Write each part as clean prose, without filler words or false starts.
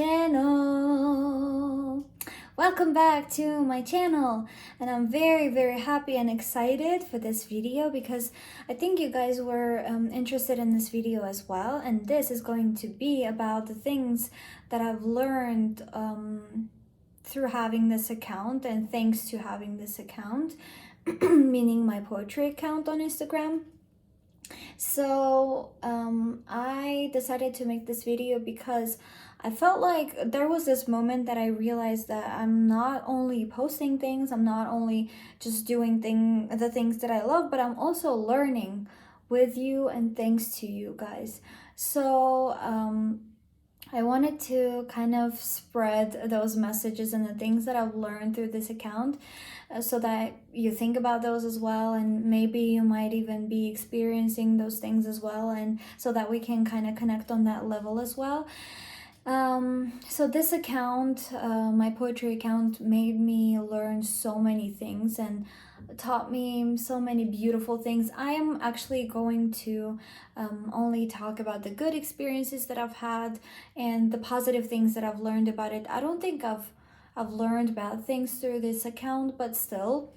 channel. Welcome back to my channel, and I'm very happy and excited for this video because I think you guys were interested in this video as well, and this is going to be about the things that I've learned through having this account and thanks to having this account, meaning my poetry account on Instagram. So I decided to make this video because I felt like there was this moment that I realized that I'm not only posting things, I'm not only just doing the things that I love, but I'm also learning with you and thanks to you guys. So I wanted to kind of spread those messages and the things that I've learned through this account so that you think about those as well, and maybe you might even be experiencing those things as well, and so that we can kind of connect on that level as well. So this account, my poetry account, made me learn so many things and taught me so many beautiful things. I am actually going to only talk about the good experiences that I've had and the positive things that I've learned about it. I don't think I've learned bad things through this account, but still,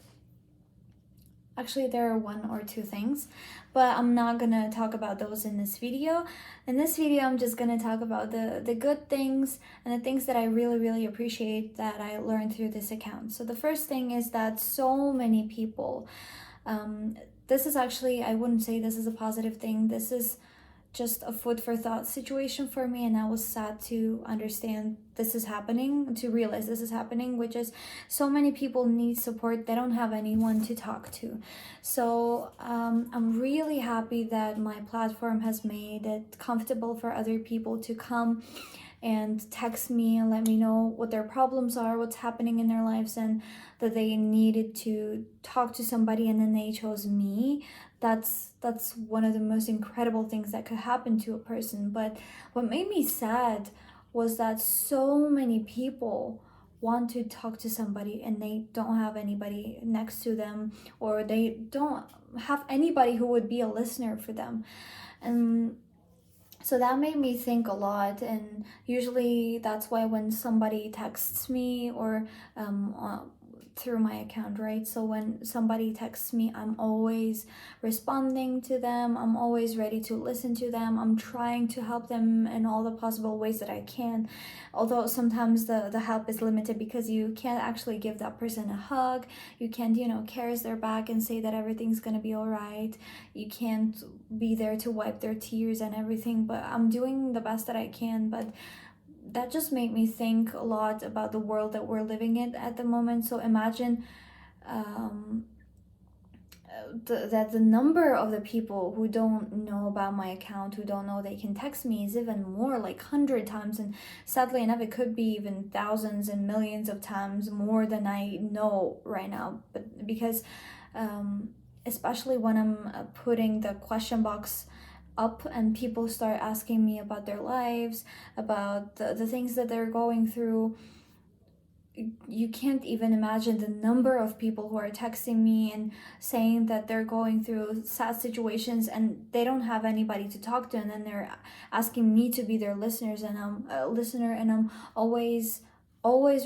actually there are one or two things, but I'm not gonna talk about those in this video. In this video, I'm just gonna talk about the good things and the things that I really appreciate that I learned through this account. So the first thing is that so many people, this is actually, I wouldn't say this is a positive thing, this is just a food for thought situation for me, and I was sad to understand this is happening, to realize this is happening, which is so many people need support. They don't have anyone to talk to. So I'm really happy that my platform has made it comfortable for other people to come and text me and let me know what their problems are, what's happening in their lives, and that they needed to talk to somebody and then they chose me. That's one of the most incredible things that could happen to a person. But what made me sad was that so many people want to talk to somebody and they don't have anybody next to them, or they don't have anybody who would be a listener for them. And so that made me think a lot, and usually that's why when somebody texts me or through my account, right? So when somebody texts me, I'm always responding to them. I'm always ready to listen to them. I'm trying to help them in all the possible ways that I can. Although sometimes the help is limited because you can't actually give that person a hug. You can't, caress their back and say that everything's gonna be all right. You can't be there to wipe their tears and everything, but I'm doing the best that I can. But that just made me think a lot about the world that we're living in at the moment. So imagine that the number of the people who don't know about my account, who don't know they can text me, is even more, like 100 times, and sadly enough it could be even thousands and millions of times more than I know right now. But because especially when I'm putting the question box up and people start asking me about their lives, about the things that they're going through, you can't even imagine the number of people who are texting me and saying that they're going through sad situations and they don't have anybody to talk to, and then they're asking me to be their listeners, and I'm a listener, and I'm always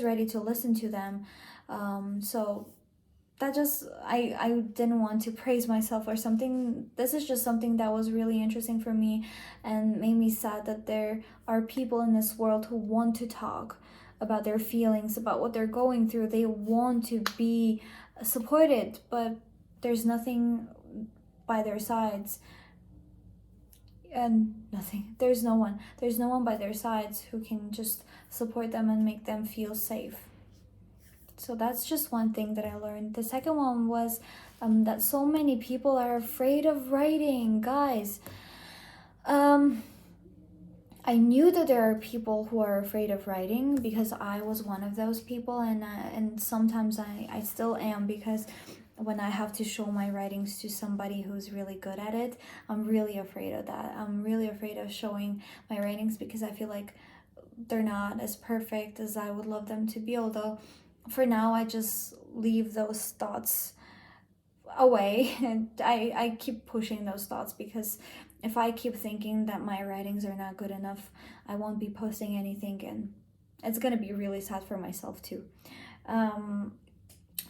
ready to listen to them. So that just, I didn't want to praise myself or something. This is just something that was really interesting for me and made me sad that there are people in this world who want to talk about their feelings, about what they're going through. They want to be supported, but there's nothing by their sides, and there's no one by their sides who can just support them and make them feel safe. So that's just one thing that I learned. The second one was that so many people are afraid of writing. Guys, I knew that there are people who are afraid of writing because I was one of those people, and sometimes I still am, because when I have to show my writings to somebody who's really good at it, I'm really afraid of that. I'm really afraid of showing my writings because I feel like they're not as perfect as I would love them to be. Although for now I just leave those thoughts away, and I keep pushing those thoughts, because if I keep thinking that my writings are not good enough, I won't be posting anything, and it's gonna be really sad for myself too.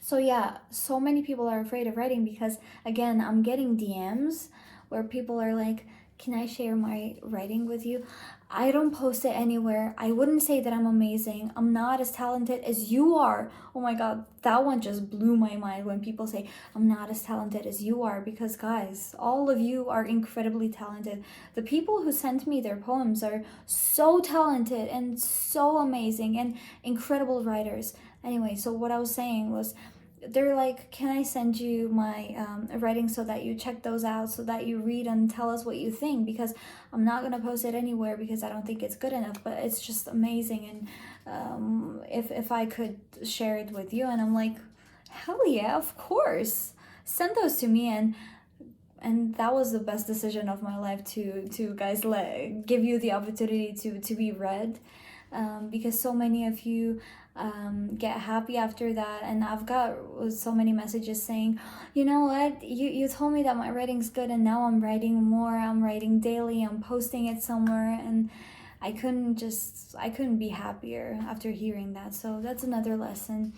So yeah, so many people are afraid of writing because, again, I'm getting DMs where people are like, can I share my writing with you? I don't post it anywhere. I wouldn't say that I'm amazing. I'm not as talented as you are. Oh my god, that one just blew my mind when people say I'm not as talented as you are, because guys, all of you are incredibly talented. The people who sent me their poems are so talented and so amazing and incredible writers. Anyway, so what I was saying was, they're like, can I send you my writing so that you check those out, so that you read and tell us what you think, because I'm not gonna post it anywhere because I don't think it's good enough, but it's just amazing, and if I could share it with you. And I'm like, hell yeah, of course, send those to me. And that was the best decision of my life, to guys, give you the opportunity to be read, because so many of you get happy after that. And I've got so many messages saying, you know what, you told me that my writing's good, and now I'm writing more, I'm writing daily, I'm posting it somewhere, and I couldn't be happier after hearing that. So that's another lesson.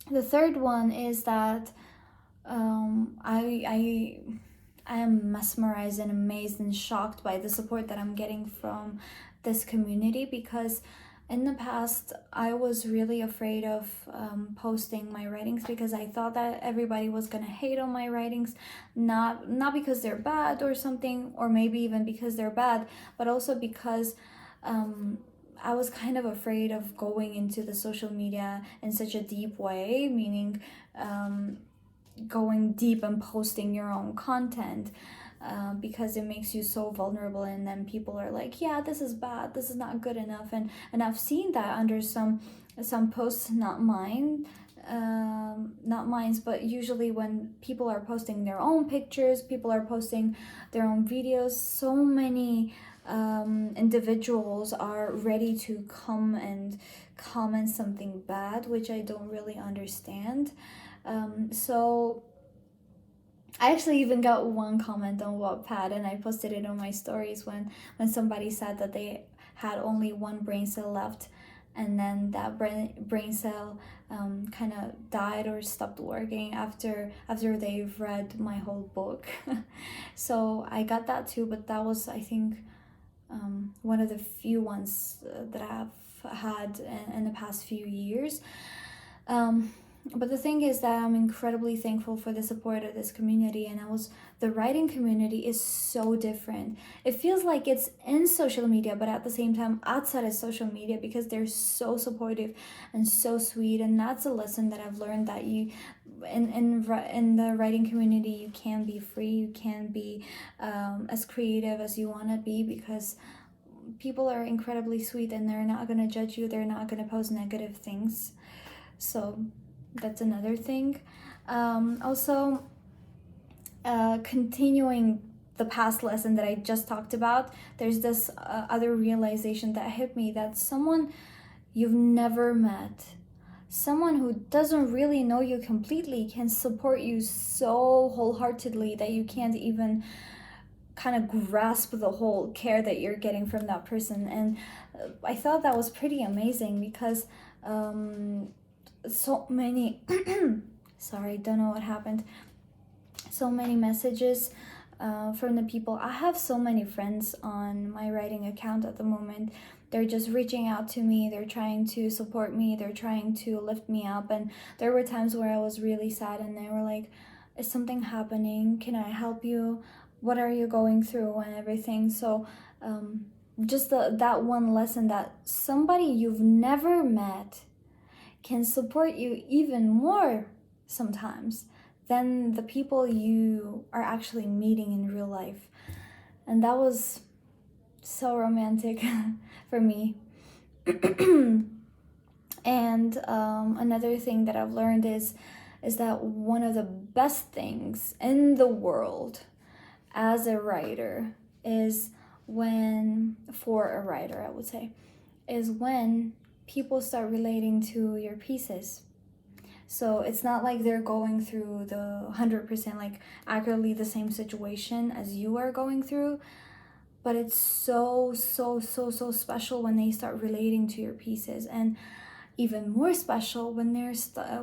The third one is that I am mesmerized and amazed and shocked by the support that I'm getting from this community, because in the past I was really afraid of posting my writings, because I thought that everybody was gonna hate on my writings, not because they're bad or something, or maybe even because they're bad, but also because I was kind of afraid of going into the social media in such a deep way, meaning going deep and posting your own content, because it makes you so vulnerable, and then people are like, yeah, this is bad, this is not good enough. And I've seen that under some posts, not mine, not mine's, but usually when people are posting their own pictures, people are posting their own videos, so many individuals are ready to come and comment something bad, which I don't really understand. So I actually even got one comment on Wattpad, and I posted it on my stories when somebody said that they had only one brain cell left, and then that brain cell kind of died or stopped working after they've read my whole book. So I got that too, but that was, I think, one of the few ones that I've had in the past few years. But the thing is that I'm incredibly thankful for the support of this community, and the writing community is so different. It feels like it's in social media, but at the same time outside of social media, because they're so supportive and so sweet. And that's a lesson that I've learned, that you in the writing community, you can be free, you can be as creative as you want to be, because people are incredibly sweet, and they're not going to judge you, they're not going to post negative things. So that's another thing. Also, continuing the past lesson that I just talked about, there's this other realization that hit me, that someone you've never met, someone who doesn't really know you completely, can support you so wholeheartedly that you can't even kind of grasp the whole care that you're getting from that person. And I thought that was pretty amazing, because so many sorry, don't know what happened, so many messages from the people. I have so many friends on my writing account at the moment. They're just reaching out to me, they're trying to support me, they're trying to lift me up. And there were times where I was really sad, and they were like, is something happening, can I help you, what are you going through, and everything. So just that one lesson, that somebody you've never met can support you even more sometimes than the people you are actually meeting in real life. And that was so romantic for me. And another thing that I've learned is that one of the best things in the world as a writer is for a writer, I would say, is when people start relating to your pieces. So it's not like they're going through the 100% like accurately the same situation as you are going through, but it's so so so so special when they start relating to your pieces, and even more special when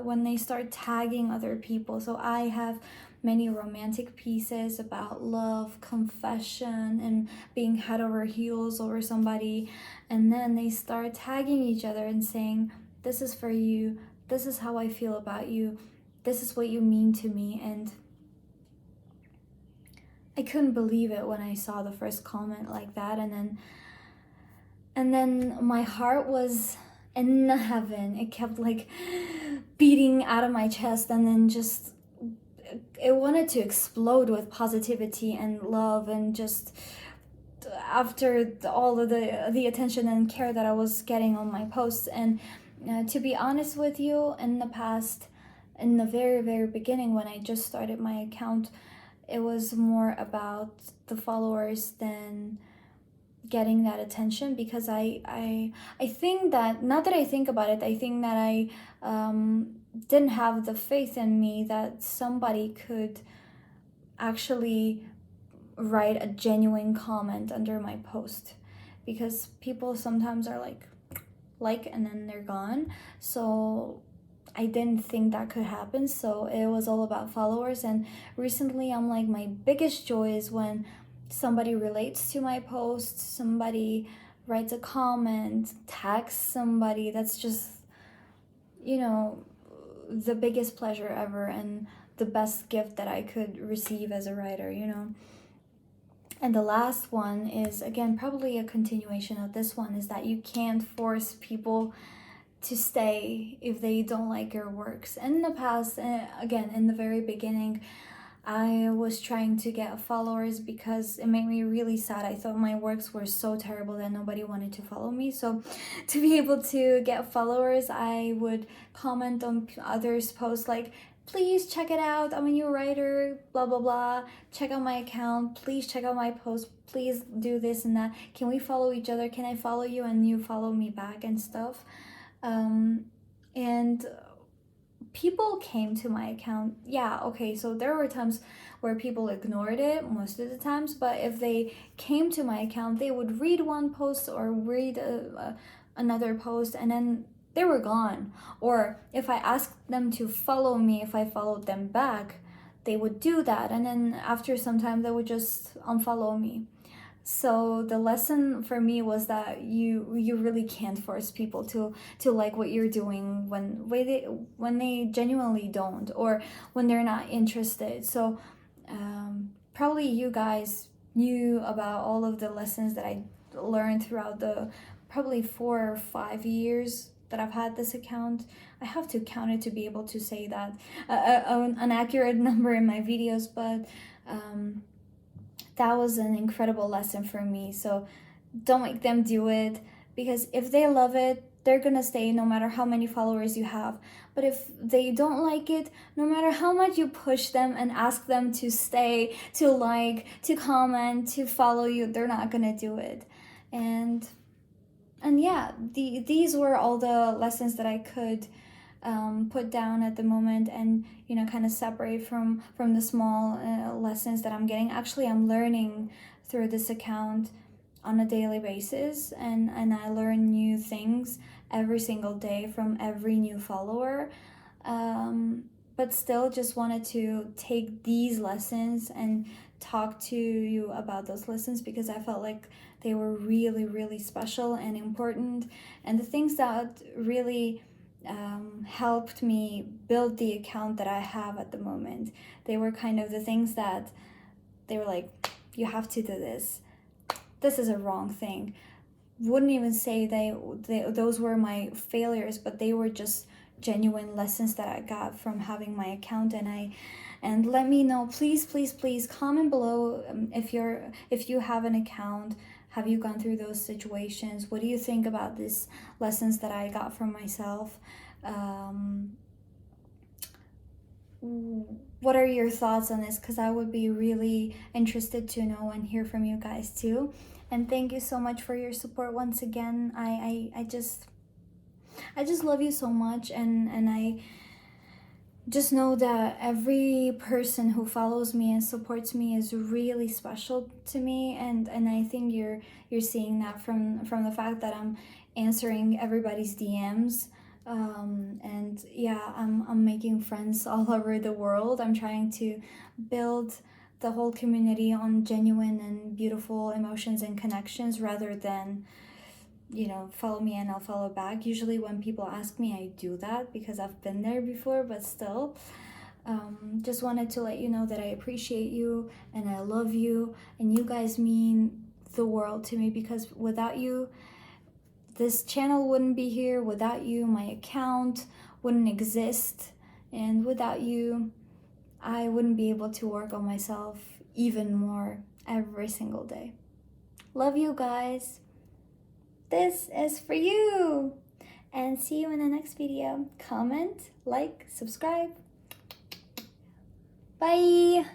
when they start tagging other people. So I have many romantic pieces about love, confession, and being head over heels over somebody, and then they start tagging each other and saying, this is for you, this is how I feel about you, this is what you mean to me. And I couldn't believe it when I saw the first comment like that, and then my heart was in heaven. It kept like beating out of my chest, and then just it wanted to explode with positivity and love, and just after all of the attention and care that I was getting on my posts. And to be honest with you, in the past, in the very very beginning when I just started my account, it was more about the followers than getting that attention, because I think that, now that I think about it, I think that I didn't have the faith in me that somebody could actually write a genuine comment under my post, because people sometimes are like and then they're gone. So I didn't think that could happen, so it was all about followers. And recently I'm like, my biggest joy is when somebody relates to my post, somebody writes a comment, tags somebody. That's just, you know, the biggest pleasure ever, and the best gift that I could receive as a writer, you know. And the last one is, again, probably a continuation of this one, is that you can't force people to stay if they don't like your works. In the past, again, in the very beginning, I was trying to get followers because it made me really sad. I thought my works were so terrible that nobody wanted to follow me. So to be able to get followers, I would comment on others' posts like, please check it out, I'm a new writer, blah blah blah, check out my account, please check out my post, please do this and that, can we follow each other, can I follow you and you follow me back and stuff. And people came to my account. Yeah, okay, so there were times where people ignored it most of the times, but if they came to my account, they would read one post or read another post, and then they were gone. Or if I asked them to follow me, if I followed them back, they would do that, and then after some time they would just unfollow me. So the lesson for me was that you really can't force people to like what you're doing when they genuinely don't, or when they're not interested. So probably you guys knew about all of the lessons that I learned throughout the probably 4 or 5 years that I've had this account. I have to count it to be able to say that an accurate number in my videos, but that was an incredible lesson for me. So don't make them do it, because if they love it, they're gonna stay no matter how many followers you have. But if they don't like it, no matter how much you push them and ask them to stay, to like, to comment, to follow you, they're not gonna do it. And yeah, these were all the lessons that I could put down at the moment, and you know, kind of separate from the small lessons that I'm getting. Actually, I'm learning through this account on a daily basis, and I learn new things every single day from every new follower. But still just wanted to take these lessons and talk to you about those lessons, because I felt like they were really really special and important, and the things that really helped me build the account that I have at the moment. They were kind of the things that they were like, you have to do this. This is a wrong thing. Wouldn't even say those were my failures, but they were just genuine lessons that I got from having my account. And let me know, please please please comment below if you have an account. Have you gone through those situations? What do you think about these lessons that I got from myself? What are your thoughts on this? Because I would be really interested to know and hear from you guys too. And thank you so much for your support once again. I just love you so much, and just know that every person who follows me and supports me is really special to me, and I think you're seeing that from the fact that I'm answering everybody's DMs. And yeah, I'm making friends all over the world. I'm trying to build the whole community on genuine and beautiful emotions and connections rather than, you know, follow me and I'll follow back. Usually when people ask me, I do that because I've been there before, but still, just wanted to let you know that I appreciate you and I love you, and you guys mean the world to me, because without you, this channel wouldn't be here. Without you, my account wouldn't exist. And without you, I wouldn't be able to work on myself even more every single day. Love you guys. This is for you. And see you in the next video. Comment, like, subscribe. Bye.